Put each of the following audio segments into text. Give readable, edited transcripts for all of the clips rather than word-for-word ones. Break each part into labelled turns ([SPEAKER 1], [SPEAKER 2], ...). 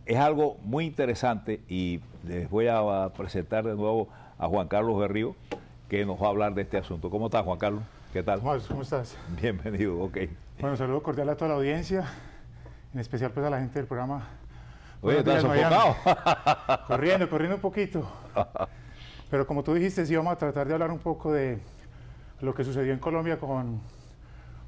[SPEAKER 1] es algo muy interesante y les voy a presentar de nuevo a Juan Carlos Berrío, que nos va a hablar de este asunto. ¿Cómo estás, Juan Carlos? ¿Qué tal?
[SPEAKER 2] Tomás, ¿cómo estás?
[SPEAKER 1] Bienvenido, ok.
[SPEAKER 2] Bueno, saludo cordial a toda la audiencia, en especial pues a la gente del programa.
[SPEAKER 1] Oye, ¿estás sofocado?
[SPEAKER 2] Corriendo un poquito. Pero como tú dijiste, sí vamos a tratar de hablar un poco de lo que sucedió en Colombia con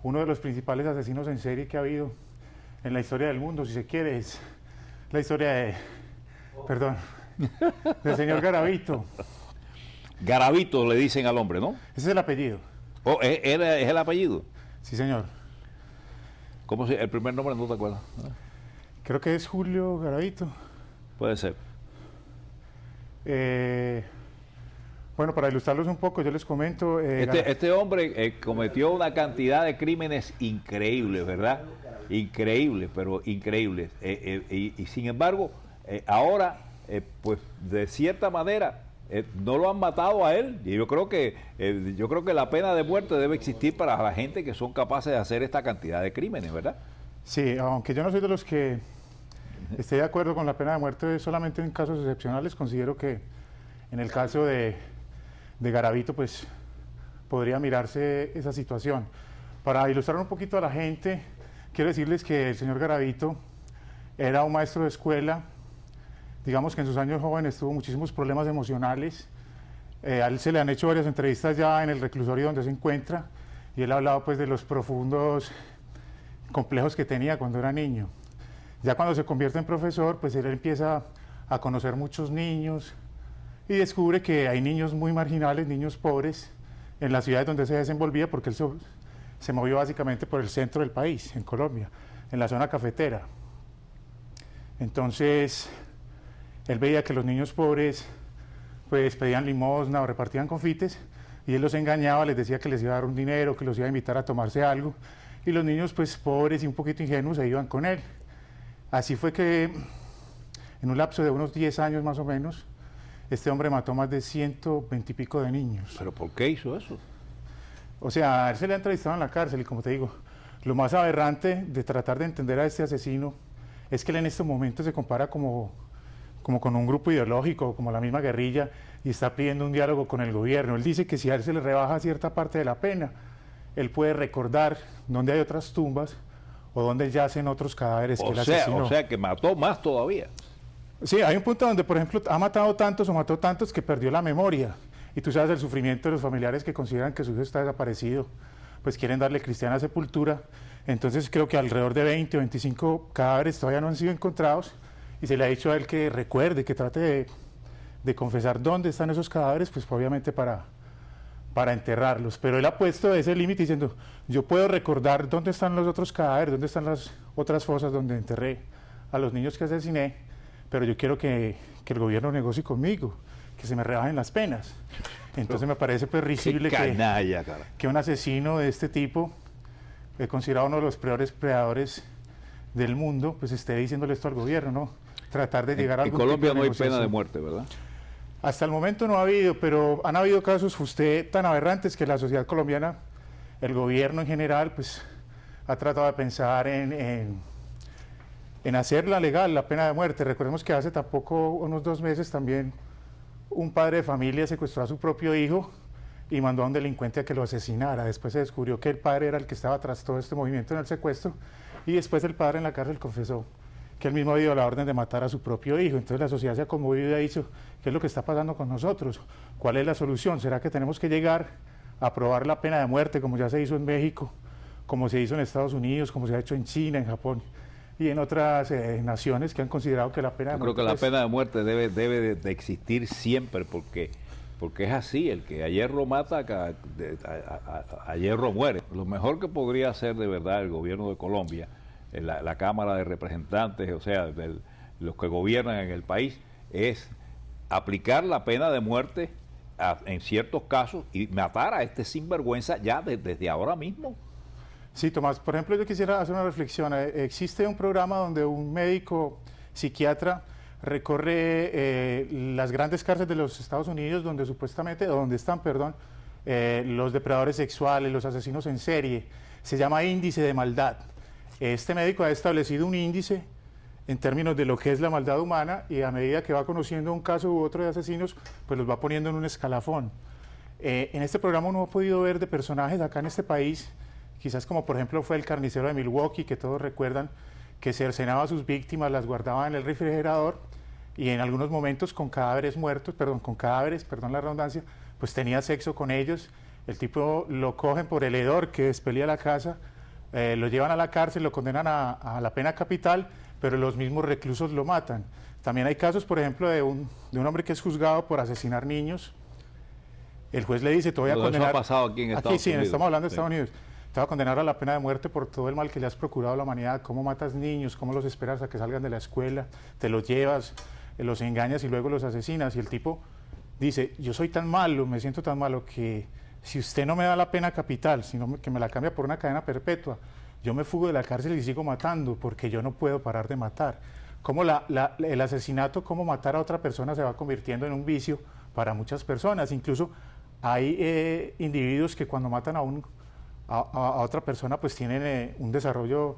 [SPEAKER 2] uno de los principales asesinos en serie que ha habido en la historia del mundo, si se quiere, es la historia del señor Garavito.
[SPEAKER 1] Garavito le dicen al hombre, ¿no?
[SPEAKER 2] Ese es el apellido.
[SPEAKER 1] Oh, ¿es el apellido?
[SPEAKER 2] Sí, señor.
[SPEAKER 1] ¿Cómo se, el primer nombre no te acuerdas?
[SPEAKER 2] Creo que es Julio Garavito.
[SPEAKER 1] Puede ser.
[SPEAKER 2] Bueno, para ilustrarlos un poco, yo les comento...
[SPEAKER 1] Este hombre cometió una cantidad de crímenes increíbles, ¿verdad? Increíbles, pero increíbles. Y sin embargo, ahora, pues de cierta manera, no lo han matado a él. Y yo creo que la pena de muerte debe existir para la gente que son capaces de hacer esta cantidad de crímenes, ¿verdad?
[SPEAKER 2] Sí, aunque yo no soy de los que esté de acuerdo con la pena de muerte solamente en casos excepcionales, considero que en el caso de Garavito, pues podría mirarse esa situación. Para ilustrar un poquito a la gente, quiero decirles que el señor Garavito era un maestro de escuela. Digamos que en sus años jóvenes tuvo muchísimos problemas emocionales. A él se le han hecho varias entrevistas ya en el reclusorio donde se encuentra, y él ha hablado pues de los profundos complejos que tenía cuando era niño. Ya cuando se convierte en profesor, pues él empieza a conocer muchos niños y descubre que hay niños muy marginales, niños pobres, en las ciudades donde se desenvolvía, porque él se movió básicamente por el centro del país, en Colombia, en la zona cafetera. Entonces, él veía que los niños pobres pues pedían limosna o repartían confites, y él los engañaba, les decía que les iba a dar un dinero, que los iba a invitar a tomarse algo, y los niños pues pobres y un poquito ingenuos se iban con él. Así fue que en un lapso de unos 10 años más o menos, este hombre mató más de 120 y pico de niños.
[SPEAKER 1] ¿Pero por qué hizo eso?
[SPEAKER 2] O sea, a él se le ha entrevistado en la cárcel, y como te digo, lo más aberrante de tratar de entender a este asesino es que él en este momento se compara como con un grupo ideológico, como la misma guerrilla, y está pidiendo un diálogo con el gobierno. Él dice que si a él se le rebaja cierta parte de la pena, él puede recordar dónde hay otras tumbas o dónde yacen otros cadáveres que él asesinó.
[SPEAKER 1] O sea, que mató más todavía.
[SPEAKER 2] Sí, hay un punto donde, por ejemplo, ha matado tantos o mató tantos que perdió la memoria. Y tú sabes el sufrimiento de los familiares que consideran que su hijo está desaparecido, pues quieren darle cristiana sepultura. Entonces creo que alrededor de 20 o 25 cadáveres todavía no han sido encontrados, y se le ha dicho a él que recuerde, que trate de confesar dónde están esos cadáveres, pues obviamente para enterrarlos. Pero él ha puesto ese límite diciendo: yo puedo recordar dónde están los otros cadáveres, dónde están las otras fosas donde enterré a los niños que asesiné, pero yo quiero que el gobierno negocie conmigo, que se me rebajen las penas. Entonces me parece pues risible que un asesino de este tipo, considerado uno de los peores predadores del mundo, pues esté diciéndole esto al gobierno, ¿no? Tratar de llegar a algún
[SPEAKER 1] tipo de negociación. En Colombia no hay pena de muerte, ¿verdad?
[SPEAKER 2] Hasta el momento no ha habido, pero han habido casos, usted, tan aberrantes que la sociedad colombiana, el gobierno en general, pues ha tratado de pensar en hacerla legal, la pena de muerte. Recordemos que hace tampoco, unos 2 meses, también un padre de familia secuestró a su propio hijo y mandó a un delincuente a que lo asesinara. Después se descubrió que el padre era el que estaba tras todo este movimiento en el secuestro, y después el padre en la cárcel confesó que él mismo había dado la orden de matar a su propio hijo. Entonces la sociedad se ha conmovido y ha dicho: ¿qué es lo que está pasando con nosotros? ¿Cuál es la solución? ¿Será que tenemos que llegar a aprobar la pena de muerte, como ya se hizo en México, como se hizo en Estados Unidos, como se ha hecho en China, en Japón y en otras naciones que han considerado que la pena de muerte...
[SPEAKER 1] Creo que la pena de muerte debe de existir siempre, porque es así: el que a hierro mata, a hierro muere. Lo mejor que podría hacer de verdad el gobierno de Colombia, la Cámara de Representantes, o sea, los que gobiernan en el país, es aplicar la pena de muerte en ciertos casos y matar a este sinvergüenza ya desde ahora mismo.
[SPEAKER 2] Sí, Tomás, por ejemplo, yo quisiera hacer una reflexión. Existe un programa donde un médico psiquiatra recorre las grandes cárceles de los Estados Unidos, donde están, los depredadores sexuales, los asesinos en serie. Se llama índice de maldad. Este médico ha establecido un índice en términos de lo que es la maldad humana, y a medida que va conociendo un caso u otro de asesinos, pues los va poniendo en un escalafón. En este programa uno ha podido ver de personajes acá en este país, quizás como por ejemplo fue el carnicero de Milwaukee, que todos recuerdan, que cercenaba a sus víctimas, las guardaba en el refrigerador y en algunos momentos con cadáveres muertos, perdón la redundancia, pues tenía sexo con ellos. El tipo lo cogen por el hedor que despelía la casa, lo llevan a la cárcel, lo condenan a la pena capital, pero los mismos reclusos lo matan. También hay casos, por ejemplo, de un hombre que es juzgado por asesinar niños. El juez le dice, te voy a condenar...
[SPEAKER 1] Eso ha pasado aquí en Estados Unidos.
[SPEAKER 2] Estamos hablando de Estados Unidos. Te voy a condenar a la pena de muerte por todo el mal que le has procurado a la humanidad, cómo matas niños, cómo los esperas a que salgan de la escuela, te los llevas, los engañas y luego los asesinas. Y el tipo dice, yo soy tan malo, me siento tan malo que si usted no me da la pena capital, sino que me la cambia por una cadena perpetua, yo me fugo de la cárcel y sigo matando porque yo no puedo parar de matar. Cómo el asesinato, cómo matar a otra persona se va convirtiendo en un vicio para muchas personas. Incluso hay individuos que cuando matan a otra persona pues tienen un desarrollo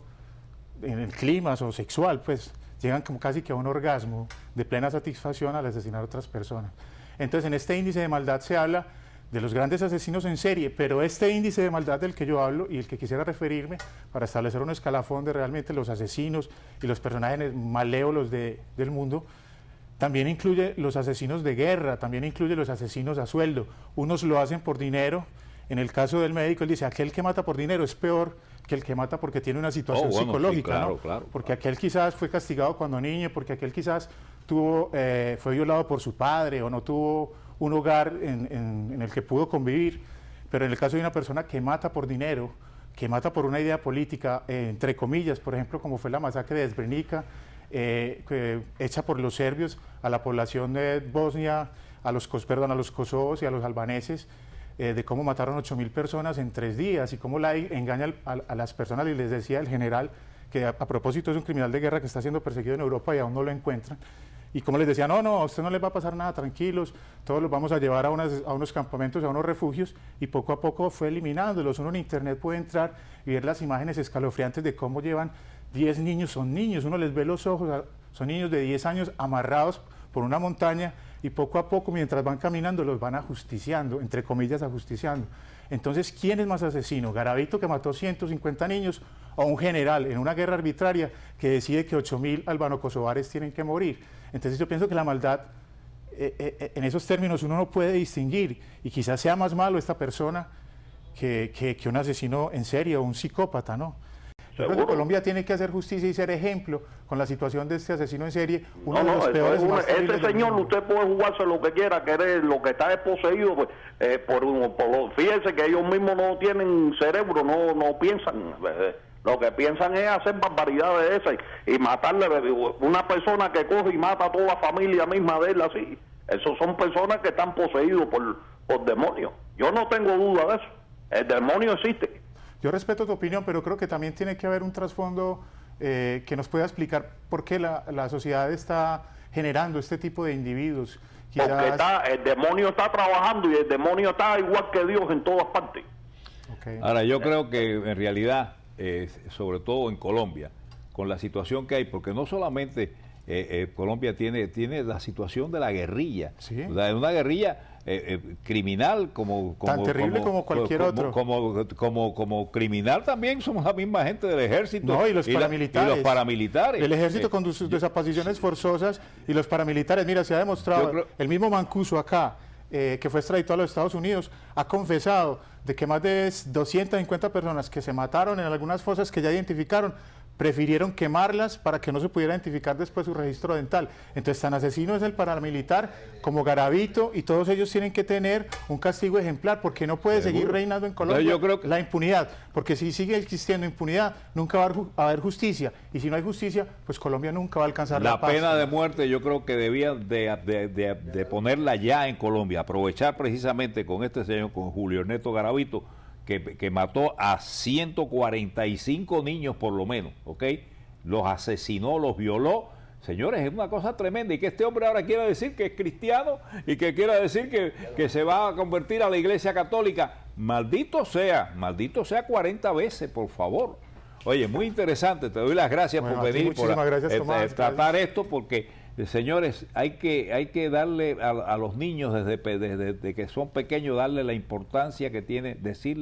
[SPEAKER 2] en el clímax o sexual, pues llegan como casi que a un orgasmo de plena satisfacción al asesinar a otras personas. Entonces en este índice de maldad se habla de los grandes asesinos en serie, pero este índice de maldad del que yo hablo y el que quisiera referirme para establecer un escalafón de realmente los asesinos y los personajes malévolos del mundo, también incluye los asesinos de guerra, también incluye los asesinos a sueldo. Unos lo hacen por dinero. En el caso del médico, él dice, aquel que mata por dinero es peor que el que mata porque tiene una situación psicológica,
[SPEAKER 1] sí, claro,
[SPEAKER 2] ¿no?
[SPEAKER 1] Claro,
[SPEAKER 2] porque aquel quizás fue castigado cuando niño, porque aquel quizás fue violado por su padre o no tuvo un hogar en el que pudo convivir. Pero en el caso de una persona que mata por dinero, que mata por una idea política, entre comillas, por ejemplo, como fue la masacre de Srebrenica, hecha por los serbios a la población de Bosnia, a los kosovos y a los albaneses, de cómo mataron 8.000 personas en 3 días y cómo la engaña a las personas. Y les decía el general que a propósito es un criminal de guerra que está siendo perseguido en Europa y aún no lo encuentran. Y como les decía, no, a usted no les va a pasar nada, tranquilos, todos los vamos a llevar a unos campamentos, a unos refugios, y poco a poco fue eliminándolos. Uno en internet puede entrar y ver las imágenes escalofriantes de cómo llevan 10 niños, son niños, uno les ve los ojos, son niños de 10 años amarrados por una montaña, y poco a poco, mientras van caminando, los van ajusticiando, entre comillas, ajusticiando. Entonces, ¿quién es más asesino? ¿Garavito, que mató 150 niños, o un general en una guerra arbitraria que decide que 8.000 albano-kosovares tienen que morir? Entonces yo pienso que la maldad, en esos términos uno no puede distinguir, y quizás sea más malo esta persona que un asesino en serie o un psicópata, ¿no? Yo creo que Colombia tiene que hacer justicia y ser ejemplo con la situación de este asesino en serie, uno de los peores.
[SPEAKER 3] Ese señor, usted puede jugarse lo que quiera, querer, lo que está desposeído, pues, fíjense que ellos mismos no tienen cerebro, no piensan. Lo que piensan es hacer barbaridades de esas y matarle. Una persona que coge y mata a toda la familia misma de él así, esos son personas que están poseídos por demonios. Yo no tengo duda de eso. El demonio existe.
[SPEAKER 2] Yo respeto tu opinión, pero creo que también tiene que haber un trasfondo que nos pueda explicar por qué la sociedad está generando este tipo de individuos.
[SPEAKER 3] Porque el demonio está trabajando y el demonio está igual que Dios en todas partes.
[SPEAKER 1] Okay. Ahora, yo creo que en realidad, sobre todo en Colombia, con la situación que hay, porque no solamente Colombia tiene la situación de la guerrilla, ¿sí? Una guerrilla criminal
[SPEAKER 2] tan terrible como cualquier otro.
[SPEAKER 1] Como criminal también somos la misma gente del ejército.
[SPEAKER 2] No, y los paramilitares.
[SPEAKER 1] Y los paramilitares.
[SPEAKER 2] El ejército con sus desapariciones forzosas y los paramilitares. Mira, se ha demostrado, el mismo Mancuso acá, que fue extraditado a los Estados Unidos, ha confesado de que más de 250 personas que se mataron en algunas fosas que ya identificaron, prefirieron quemarlas para que no se pudiera identificar después su registro dental. Entonces, tan asesino es el paramilitar como Garavito, y todos ellos tienen que tener un castigo ejemplar, porque no puede seguir reinando en Colombia
[SPEAKER 1] yo creo que la
[SPEAKER 2] impunidad, porque si sigue existiendo impunidad, nunca va a haber justicia, y si no hay justicia, pues Colombia nunca va a alcanzar la paz.
[SPEAKER 1] La pena de muerte yo creo que debía de ponerla ya en Colombia, aprovechar precisamente con este señor, con Julio Ernesto Garavito, que mató a 145 niños por lo menos, ¿ok? Los asesinó, los violó. Señores, es una cosa tremenda, y que este hombre ahora quiera decir que es cristiano y que quiera decir que se va a convertir a la Iglesia Católica. Maldito sea 40 veces, por favor. Oye, muy interesante, te doy las gracias por venir, por
[SPEAKER 2] gracias, Tomás,
[SPEAKER 1] tratar esto, porque, señores, hay que darle a los niños desde que son pequeños, darle la importancia que tiene,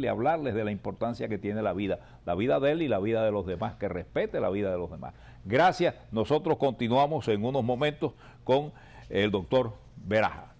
[SPEAKER 1] hablarles de la importancia que tiene la vida de él y la vida de los demás, que respete la vida de los demás. Gracias, nosotros continuamos en unos momentos con el doctor Beraja.